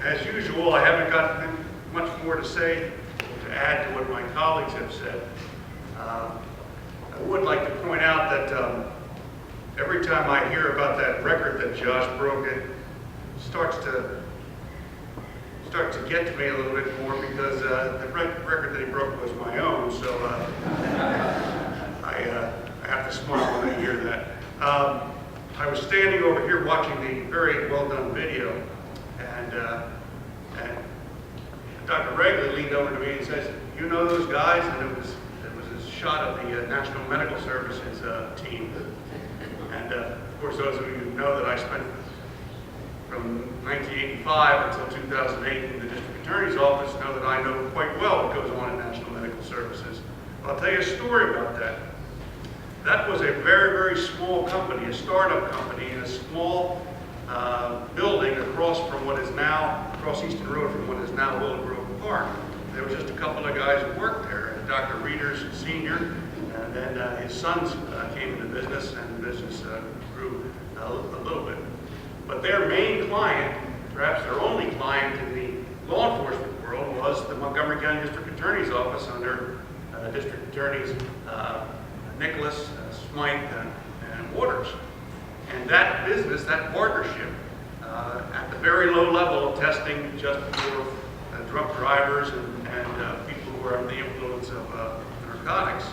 As usual, I haven't got much more to say, to add to what my colleagues have said. I would like to point out that every time I hear about that record that Josh broke, it starts to get to me a little bit more, because the record that he broke was my own, so I have to smile when I hear that. I was standing over here watching the very well done video, and Dr. Regley leaned over to me and says, "You know those guys?" And it was a shot of the National Medical Services team. And of course, those of you who know that I spent from 1985 until 2008 in the District Attorney's Office know that I know quite well what goes on in National Medical Services. I'll tell you a story about that. That was a very, very small company, a startup company, in a small building across Easton Road from what is now Willow Grove Park. There was just a couple of guys who worked there, Dr. Reeders Sr., and then his sons came into business, and the business grew a little bit. But their main client, perhaps their only client in the law enforcement world, was the Montgomery County District Attorney's Office under District Attorneys Nicholas, Smythe, and Waters. And that business, that partnership, at the very low level of testing just for drunk drivers and people who are under the influence of narcotics,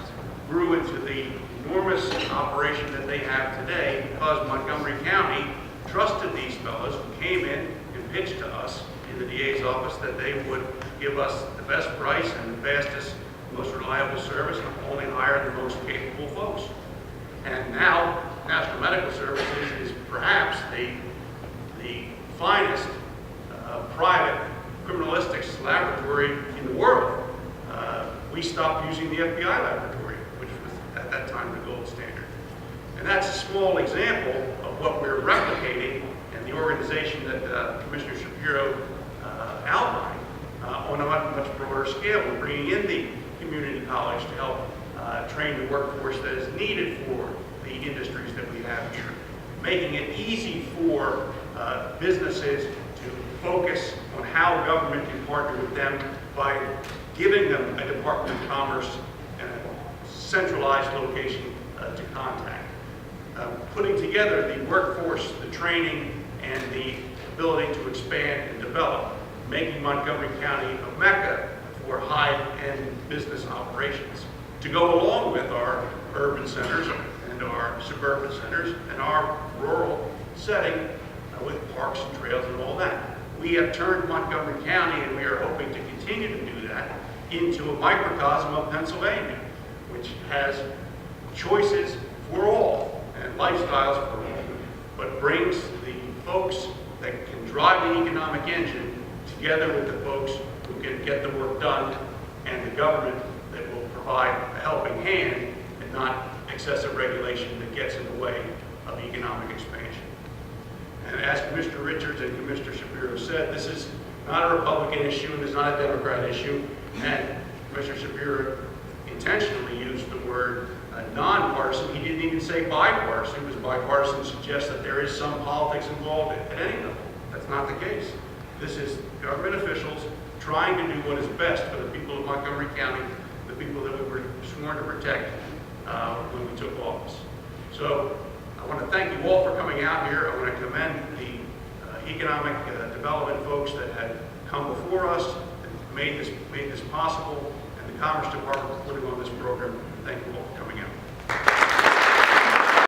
grew into the enormous operation that they have today, because Montgomery County trusted these fellows who came in and pitched to us in the DA's office that they would give us the best price and the fastest, most reliable service, and only hire the most capable folks. And now, National Medical Services is perhaps the finest private criminalistics laboratory in the world. We stopped using the FBI laboratory, which was at that time the gold standard. And that's a small example of what we're replicating in the organization that Commissioner Shapiro outlined on a much broader scale. We're bringing in the community college to help train the workforce that is needed for the industries that we have here, making it easy for businesses to focus on how government can partner with them by giving them a Department of Commerce and a centralized location to contact. Putting together the workforce, the training, and the ability to expand and develop, making Montgomery County a mecca for high-end business operations, to go along with our urban centers and our suburban centers and our rural setting with parks and trails and all that. We have turned Montgomery County, and we are hoping to continue to do that, into a microcosm of Pennsylvania, which has choices for all and lifestyles for all, but brings the folks that can drive the economic engine together with the folks who can get the work done, and the government that will provide a helping hand and not excessive regulation that gets in the way of economic expansion. And as Commissioner Richards and Commissioner Shapiro said, this is not a Republican issue and it's not a Democrat issue. And Commissioner Shapiro intentionally used the word nonpartisan. He didn't even say bipartisan, because bipartisan suggests that there is some politics involved at any level. That's not the case. This is government officials trying to do what is best for the people of Montgomery County, the people that we were sworn to protect when we took office. So I want to thank you all for coming out here. I want to commend the economic development folks that had come before us and made this possible, and the Commerce Department for putting on this program. Thank you all for coming.